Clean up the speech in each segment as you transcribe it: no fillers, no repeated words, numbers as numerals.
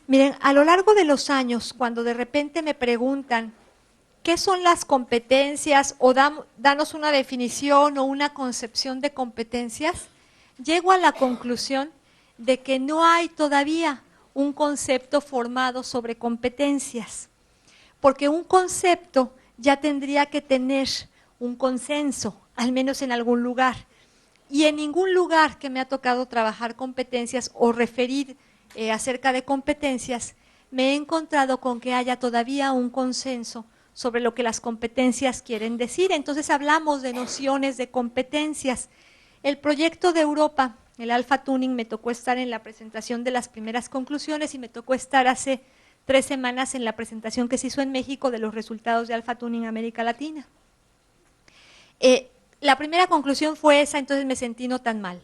Miren, a lo largo de los años, cuando de repente me preguntan qué son las competencias o danos una definición o una concepción de competencias, llego a la conclusión de que no hay todavía un concepto formado sobre competencias, porque un concepto ya tendría que tener un consenso, al menos en algún lugar. Y en ningún lugar que me ha tocado trabajar competencias o referir acerca de competencias, me he encontrado con que haya todavía un consenso sobre lo que las competencias quieren decir. Entonces hablamos de nociones de competencias. El proyecto de Europa, el Alpha Tuning, me tocó estar en la presentación de las primeras conclusiones y me tocó estar hace 3 semanas en la presentación que se hizo en México de los resultados de Alpha Tuning América Latina. La primera conclusión fue esa, entonces me sentí no tan mal,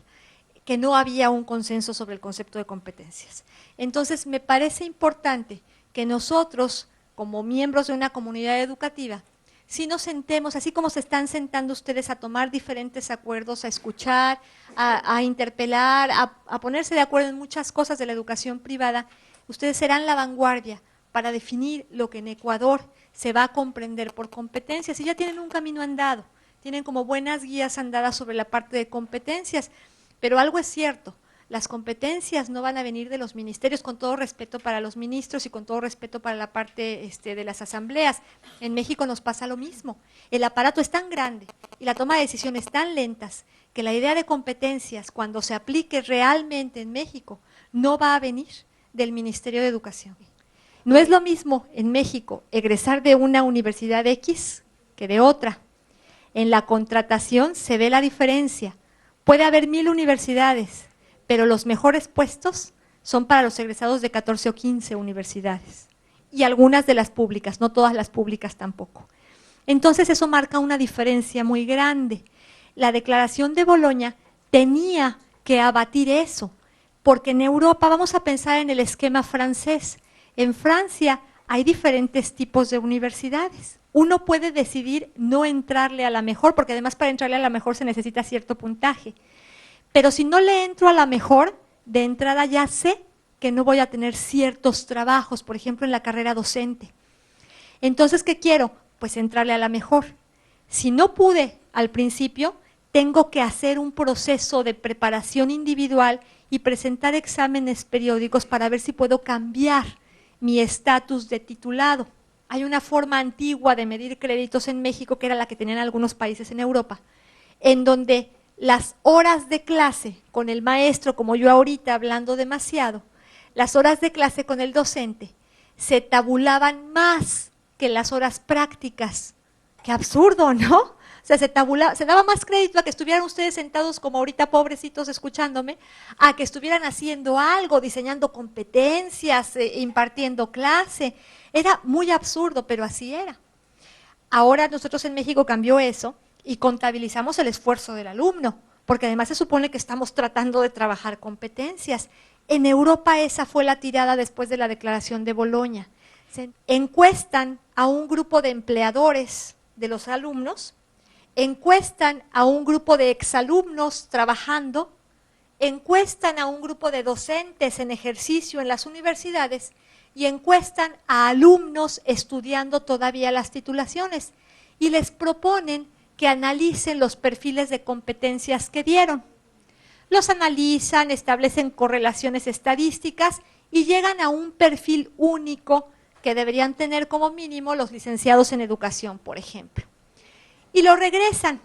que no había un consenso sobre el concepto de competencias. Entonces me parece importante que nosotros, como miembros de una comunidad educativa, si nos sentemos, así como se están sentando ustedes a tomar diferentes acuerdos, a escuchar, a interpelar, a ponerse de acuerdo en muchas cosas de la educación privada, ustedes serán la vanguardia para definir lo que en Ecuador se va a comprender por competencias y ya tienen un camino andado, tienen como buenas guías andadas sobre la parte de competencias, pero algo es cierto, las competencias no van a venir de los ministerios, con todo respeto para los ministros y con todo respeto para la parte de las asambleas. En México nos pasa lo mismo. El aparato es tan grande y la toma de decisiones tan lentas que la idea de competencias, cuando se aplique realmente en México, no va a venir del Ministerio de Educación. No es lo mismo en México egresar de una universidad X que de otra. En la contratación se ve la diferencia. Puede haber 1000 universidades, pero los mejores puestos son para los egresados de 14 o 15 universidades. Y algunas de las públicas, no todas las públicas tampoco. Entonces eso marca una diferencia muy grande. La Declaración de Boloña tenía que abatir eso, porque en Europa, vamos a pensar en el esquema francés, en Francia hay diferentes tipos de universidades. Uno puede decidir no entrarle a la mejor, porque además para entrarle a la mejor se necesita cierto puntaje. Pero si no le entro a la mejor, de entrada ya sé que no voy a tener ciertos trabajos, por ejemplo en la carrera docente. Entonces, ¿qué quiero? Pues entrarle a la mejor. Si no pude al principio, tengo que hacer un proceso de preparación individual y presentar exámenes periódicos para ver si puedo cambiar mi estatus de titulado. Hay una forma antigua de medir créditos en México, que era la que tenían algunos países en Europa, en donde las horas de clase con el maestro, como yo ahorita hablando demasiado, las horas de clase con el docente se tabulaban más que las horas prácticas. ¡Qué absurdo!, ¿no? O sea, se daba más crédito a que estuvieran ustedes sentados como ahorita pobrecitos escuchándome, a que estuvieran haciendo algo, diseñando competencias, impartiendo clase. Era muy absurdo, pero así era. Ahora nosotros en México cambió eso y contabilizamos el esfuerzo del alumno, porque además se supone que estamos tratando de trabajar competencias. En Europa esa fue la tirada después de la Declaración de Boloña. Se encuestan a un grupo de empleadores de los alumnos, encuestan a un grupo de exalumnos trabajando, encuestan a un grupo de docentes en ejercicio en las universidades y encuestan a alumnos estudiando todavía las titulaciones y les proponen que analicen los perfiles de competencias que dieron. Los analizan, establecen correlaciones estadísticas y llegan a un perfil único que deberían tener como mínimo los licenciados en educación, por ejemplo. Y lo regresan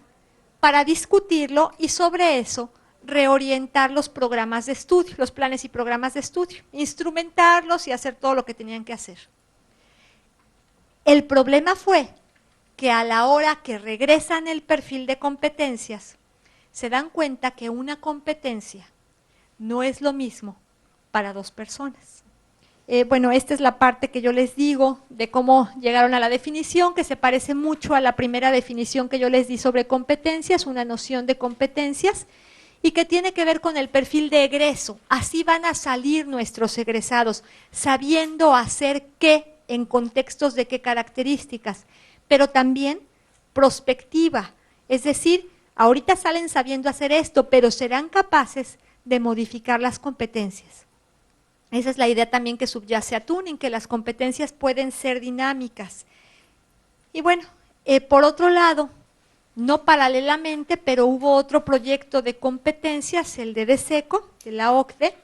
para discutirlo y sobre eso reorientar los programas de estudio, los planes y programas de estudio, instrumentarlos y hacer todo lo que tenían que hacer. El problema fue que a la hora que regresan el perfil de competencias, se dan cuenta que una competencia no es lo mismo para 2 personas. Bueno, esta es la parte que yo les digo de cómo llegaron a la definición, que se parece mucho a la primera definición que yo les di sobre competencias, una noción de competencias, y que tiene que ver con el perfil de egreso. Así van a salir nuestros egresados, sabiendo hacer qué, en contextos de qué características, pero también prospectiva, es decir, ahorita salen sabiendo hacer esto, pero serán capaces de modificar las competencias. Esa es la idea también que subyace a Tuning, que las competencias pueden ser dinámicas. Y bueno, por otro lado, no paralelamente, pero hubo otro proyecto de competencias, el de DESECO, de la OCDE,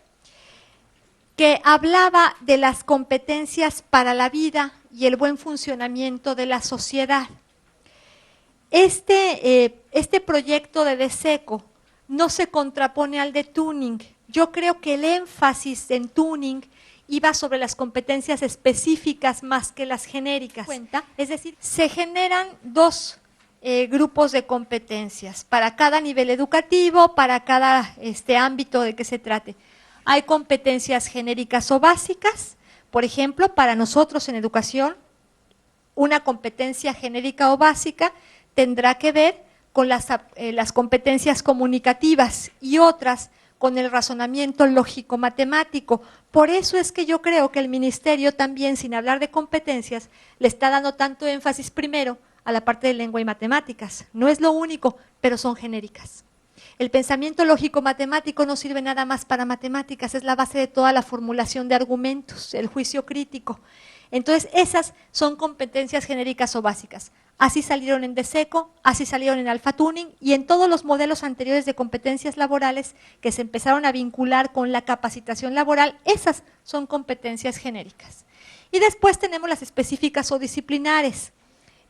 que hablaba de las competencias para la vida y el buen funcionamiento de la sociedad. Este proyecto de DESECO no se contrapone al de Tuning. Yo creo que el énfasis en Tuning iba sobre las competencias específicas más que las genéricas. Es decir, se generan dos grupos de competencias para cada nivel educativo, para cada ámbito de que se trate. Hay competencias genéricas o básicas, por ejemplo, para nosotros en educación, una competencia genérica o básica tendrá que ver con las competencias comunicativas y otras con el razonamiento lógico-matemático. Por eso es que yo creo que el Ministerio también, sin hablar de competencias, le está dando tanto énfasis primero a la parte de lengua y matemáticas. No es lo único, pero son genéricas. El pensamiento lógico-matemático no sirve nada más para matemáticas, es la base de toda la formulación de argumentos, el juicio crítico. Entonces, esas son competencias genéricas o básicas. Así salieron en DESECO, así salieron en Alpha Tuning y en todos los modelos anteriores de competencias laborales que se empezaron a vincular con la capacitación laboral, esas son competencias genéricas. Y después tenemos las específicas o disciplinares,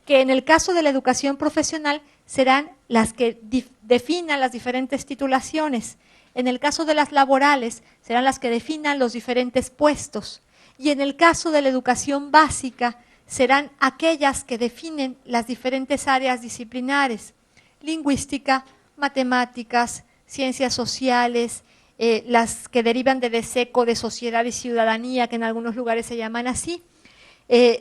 que en el caso de la educación profesional serán las que definan las diferentes titulaciones. En el caso de las laborales serán las que definan los diferentes puestos. Y en el caso de la educación básica serán aquellas que definen las diferentes áreas disciplinares, lingüística, matemáticas, ciencias sociales, las que derivan de DESECO, de sociedad y ciudadanía, que en algunos lugares se llaman así,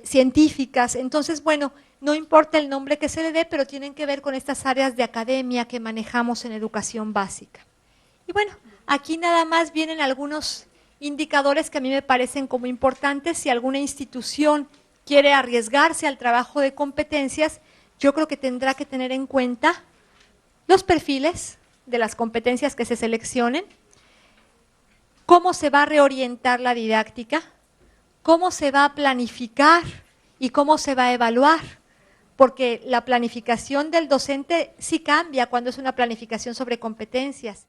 científicas. Entonces, bueno, no importa el nombre que se le dé, pero tienen que ver con estas áreas de academia que manejamos en educación básica. Y bueno, aquí nada más vienen algunos indicadores que a mí me parecen como importantes. Si alguna institución quiere arriesgarse al trabajo de competencias, yo creo que tendrá que tener en cuenta los perfiles de las competencias que se seleccionen, cómo se va a reorientar la didáctica, cómo se va a planificar y cómo se va a evaluar, porque la planificación del docente sí cambia cuando es una planificación sobre competencias.